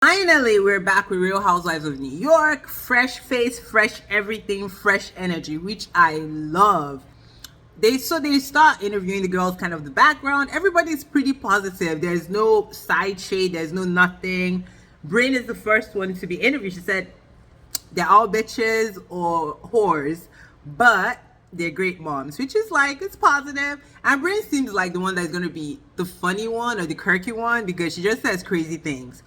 Finally, we're back with Real Housewives of New York. Fresh face, fresh everything, fresh energy, which I love. They start interviewing the girls, kind of the background. Everybody's pretty positive. There's no side shade. There's no nothing. Bryn is the first one to be interviewed. She said they're all bitches or whores, but they're great moms, which is like, it's positive. And Bryn seems like the one that's gonna be the funny one or the quirky one because she just says crazy things.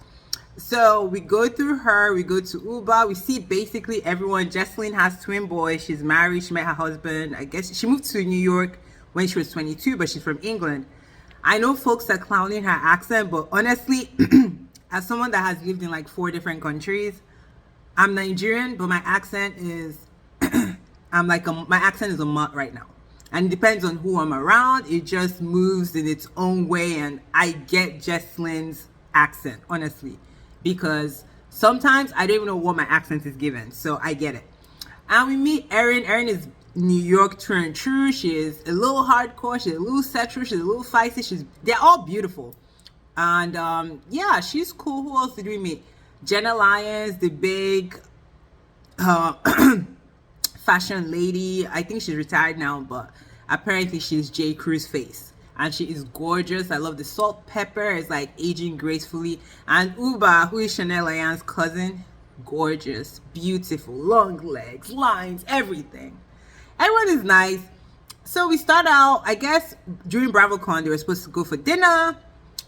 So we go through her, we go to Uba, we see basically everyone. Jesselyn has twin boys, she's married, she met her husband. I guess she moved to New York when she was 22, but she's from England. I know folks are clowning her accent, but honestly, as someone that has lived in like 4 different countries, I'm Nigerian, but my accent is, my accent is a mutt right now. And it depends on who I'm around, it just moves in its own way, and I get Jesselyn's accent, honestly, because sometimes I don't even know what my accent is given, so I get it. And we meet Erin. Erin is New York true and true. She is a little hardcore, she's a little sexual, she's a little feisty. They're all beautiful, and yeah, she's cool. Who else did we meet? Jenna Lyons, the big fashion lady. I think she's retired now, but apparently she's J. Crew's face. And she is gorgeous. I love the salt pepper. It's like aging gracefully. And Uba, who is Chanel Ayan's cousin, gorgeous, beautiful, long legs, lines, everything. Everyone is nice. So we start out, I guess, during BravoCon, they were supposed to go for dinner.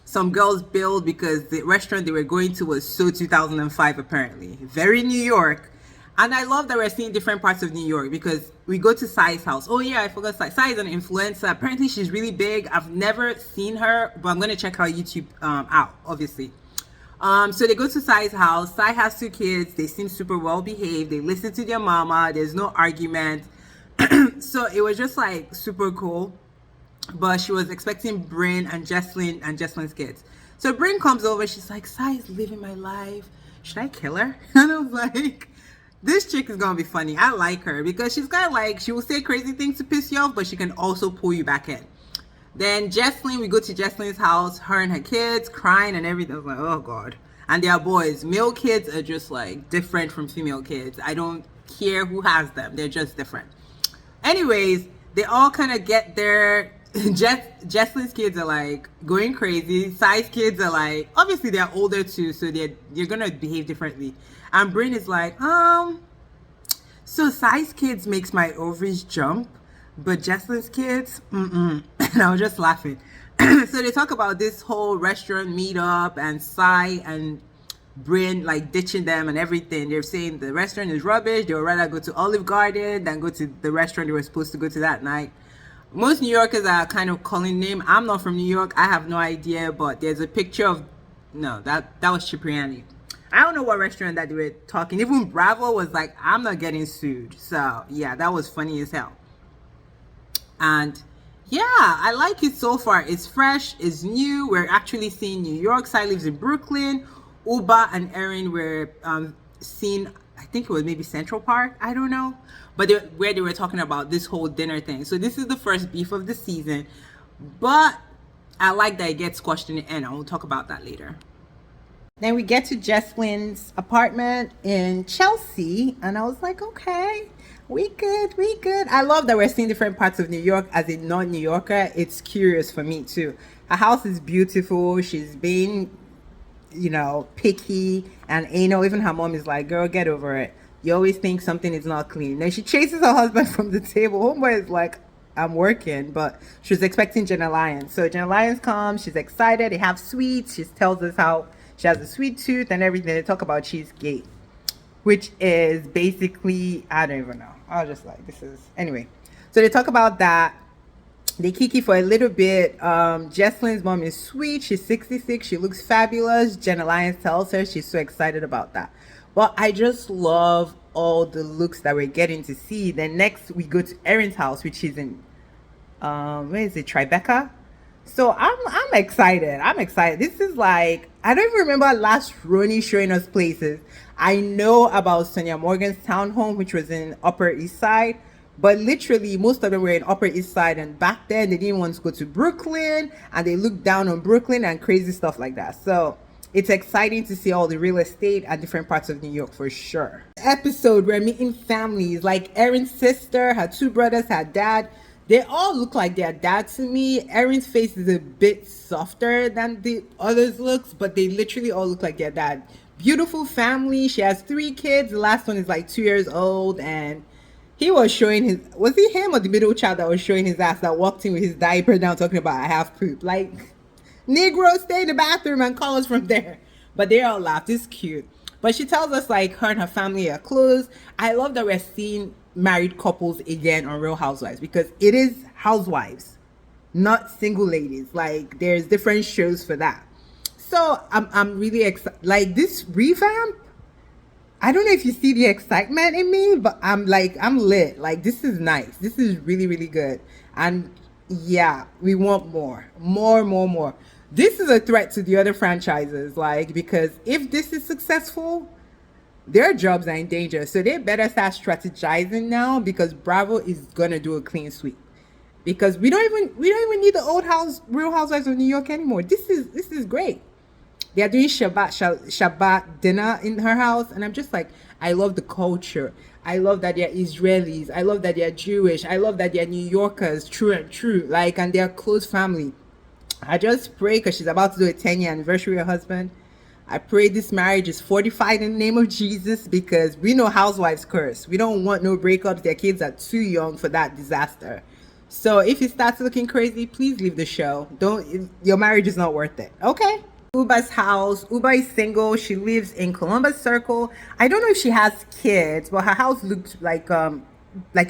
Some girls bailed because the restaurant they were going to was so 2005, apparently. Very New York. And I love that we're seeing different parts of New York because we go to Sai's house. Oh yeah, I forgot Sai. Sai is an influencer. Apparently she's really big. I've never seen her, but I'm gonna check her YouTube out, obviously. So they go to Sai's house. Sai has 2 kids. They seem super well behaved. They listen to their mama. There's no argument. So it was just like super cool. But she was expecting Bryn and Jesselyn's kids. So Bryn comes over. She's like, Sai is living my life. Should I kill her? And I was like, this chick is gonna be funny. I like her because she's got like, she will say crazy things to piss you off, but she can also pull you back in. Then Jesselyn, we go to Jesselyn's house, her and her kids crying and everything. I was like, oh god. And their boys, male kids are just like different from female kids. I don't care who has them, they're just different. Anyways, they all kind of get there. Jesselyn's kids are like going crazy. Sai's kids are like, obviously they're older too, so they're gonna behave differently. And Bryn is like, so Sai's kids makes my ovaries jump, but Jesselyn's kids, And I was just laughing. So they talk about this whole restaurant meetup and Sai and Bryn like ditching them and everything. They're saying the restaurant is rubbish. They would rather go to Olive Garden than go to the restaurant they were supposed to go to that night. Most New Yorkers are kind of calling name. I'm not from New York. I have no idea, but there's a picture of, no, that was Cipriani. I don't know what restaurant that they were talking. Even Bravo was like, I'm not getting sued. So yeah, that was funny as hell. And yeah, I like it so far. It's fresh, it's new. We're actually seeing New York. Sai lives in Brooklyn. Uba and Erin were seen, I think it was maybe Central Park, I don't know, but where they were talking about this whole dinner thing. So this is the first beef of the season, but I like that it gets squashed in the end. I will talk about that later. Then we get to Jesselyn's apartment in Chelsea, and I was like, okay, we good. I love that we're seeing different parts of New York. As a non-New Yorker, it's curious for me too. Her house is beautiful. She's been, picky and anal. Even her mom is like, girl, get over it. You always think something is not clean. Then she chases her husband from the table. Homeboy is like, I'm working, but she was expecting Jenna Lyons. So Jenna Lyons comes, she's excited, they have sweets. She tells us how she has a sweet tooth and everything. They talk about cheesecake, which is basically, I don't even know. I was just like, this is, anyway. So they talk about that. They kiki for a little bit. Jesselyn's mom is sweet. She's 66. She looks fabulous. Jenna Lyons tells her she's so excited about that. Well, I just love all the looks that we're getting to see. Then next we go to Erin's house, which is in, where is it? Tribeca. So I'm excited. This is like, I don't even remember last Roni showing us places. I know about Sonia Morgan's townhome, which was in Upper East Side. But literally, most of them were in Upper East Side, and back then they didn't want to go to Brooklyn, and they looked down on Brooklyn and crazy stuff like that. So it's exciting to see all the real estate at different parts of New York for sure. Episode, we're meeting families like Erin's sister, her two brothers, her dad. They all look like their dad to me. Erin's face is a bit softer than the others looks, but they literally all look like their dad. Beautiful family. She has 3 kids. The last one is like 2 years old, and he was showing his, was he him or the middle child that was showing his ass, that walked in with his diaper down talking about I have poop? Like, Negro, stay in the bathroom and call us from there. But they all laughed. It's cute. But she tells us like her and her family are close. I love that we're seeing married couples again on Real Housewives, because it is housewives, not single ladies. Like, there's different shows for that. So I'm really excited. Like, this revamp, I don't know if you see the excitement in me, but I'm lit. Like, this is nice. This is really, really good. And yeah, we want more. This is a threat to the other franchises, like, because if this is successful, their jobs are in danger. So they better start strategizing now, because Bravo is gonna do a clean sweep. Because we don't even need the Real Housewives of New York anymore. This is great. They are doing Shabbat dinner in her house, and I'm just like, I love the culture. I love that they're Israelis. I love that they're Jewish. I love that they're New Yorkers, true, like, and they're close family. I just pray, because she's about to do a 10-year anniversary with her husband. I pray this marriage is fortified in the name of Jesus, because we know housewives curse. We don't want no breakups. Their kids are too young for that disaster. So if it starts looking crazy, please leave the show. Your marriage is not worth it. Okay? Uba's house. Uba is single. She lives in Columbus Circle. I don't know if she has kids, but her house looks like a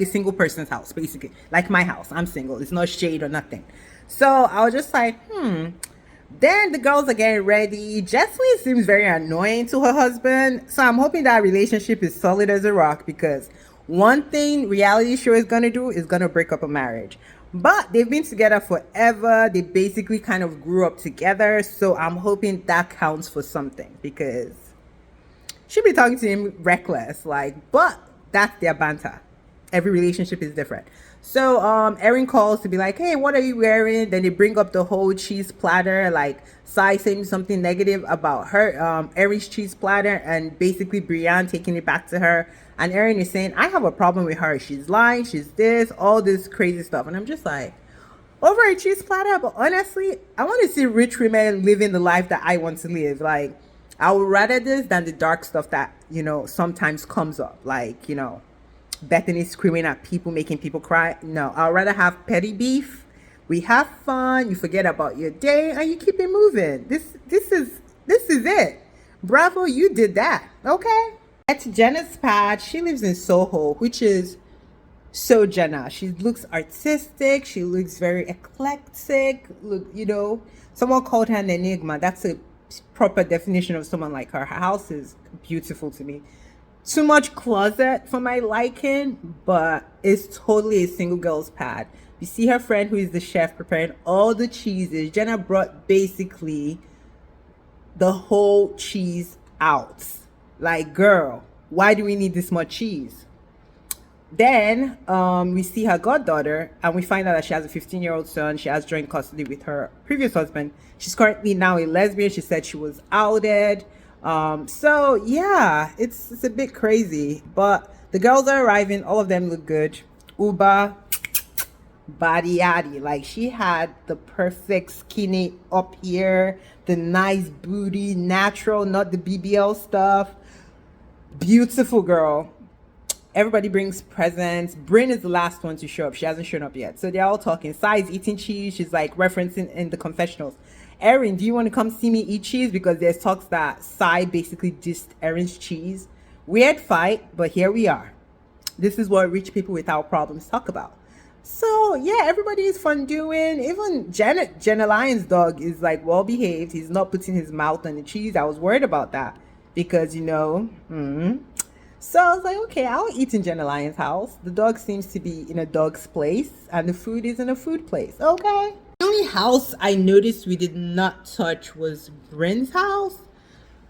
single person's house, basically. Like my house. I'm single. It's not shade or nothing. So I was just like, Then the girls are getting ready. Jesslyn seems very annoying to her husband. So I'm hoping that relationship is solid as a rock, because one thing reality show is going to do is going to break up a marriage. But they've been together forever. They basically kind of grew up together. So I'm hoping that counts for something, because she'll be talking to him reckless. Like, but that's their banter. Every relationship is different. So Erin calls to be like, hey, what are you wearing? Then they bring up the whole cheese platter, like Sai saying something negative about her, Erin's cheese platter, and basically Brienne taking it back to her. And Erin is saying, I have a problem with her. She's lying, she's this, all this crazy stuff. And I'm just like, over a cheese platter? But honestly, I want to see rich women living the life that I want to live. Like, I would rather this than the dark stuff that, sometimes comes up. Like, Bethany screaming at people, making people cry. No, I'd rather have petty beef. We have fun, you forget about your day, and you keep it moving. This is it. Bravo, you did that. Okay? At Jenna's pad, she lives in Soho, which is so Jenna. She looks artistic. She looks very eclectic. Look, someone called her an enigma. That's a proper definition of someone like her. Her house is beautiful to me. Too much closet for my liking, but it's totally a single girl's pad. You see her friend who is the chef preparing all the cheeses. Jenna brought basically the whole cheese out. Like, girl, why do we need this much cheese? Then we see her goddaughter, and we find out that she has a 15-year-old son. She has joint custody with her previous husband. She's currently now a lesbian. She said she was outed. So yeah, it's a bit crazy, but the girls are arriving. All of them look good. Uba, body yaddy, like, she had the perfect skinny up here, the nice booty, natural, not the BBL stuff. Beautiful girl. Everybody brings presents. Bryn is the last one to show up. She hasn't shown up yet. So they're all talking. Sai's eating cheese. She's like referencing in the confessionals. Erin, do you want to come see me eat cheese? Because there's talks that Sai basically dissed Erin's cheese. Weird fight, but here we are. This is what rich people without problems talk about. So yeah, everybody is fun doing. Even Jenna Lyon's dog is like well behaved. He's not putting his mouth on the cheese. I was worried about that because So I was like, okay, I'll eat in Jenna Lyon's house. The dog seems to be in a dog's place, and the food is in a food place. Okay. The only house I noticed we did not touch was Bryn's house.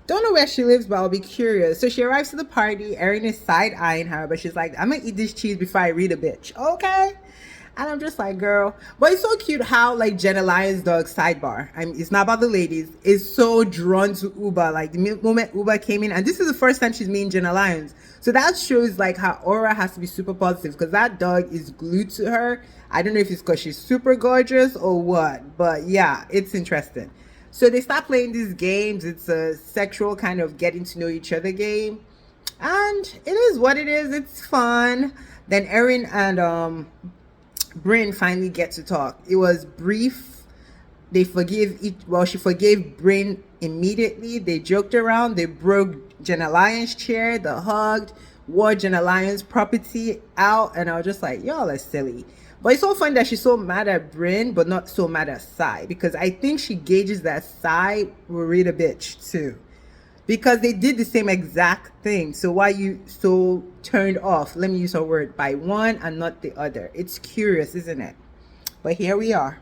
Don't know where she lives, but I'll be curious. So she arrives to the party. Erin is side-eyeing her, but she's like, I'm gonna eat this cheese before I read a bitch. Okay. And I'm just like, girl. But it's so cute how like Jenna Lyons' dog sidebar. I mean, it's not about the ladies. Is so drawn to Uba. Like the moment Uba came in, and this is the first time she's meeting Jenna Lyons. So that shows like her aura has to be super positive because that dog is glued to her. I don't know if it's because she's super gorgeous or what, but yeah, it's interesting. So they start playing these games. It's a sexual kind of getting to know each other game. And it is what it is. It's fun. Then Erin and Bryn finally get to talk. It was brief. They forgive each. Well, she forgave Bryn immediately. They joked around. They broke Jenna Lyons' chair. They hugged. Wore Jenna Lyons' property out, and I was just like, y'all are silly. But it's so fun that she's so mad at Bryn, but not so mad at Sai, because I think she gauges that Sai will read a bitch too, because they did the same exact thing. So why you so turned off, let me use her word, by one and not the other? It's curious, isn't it? But here we are.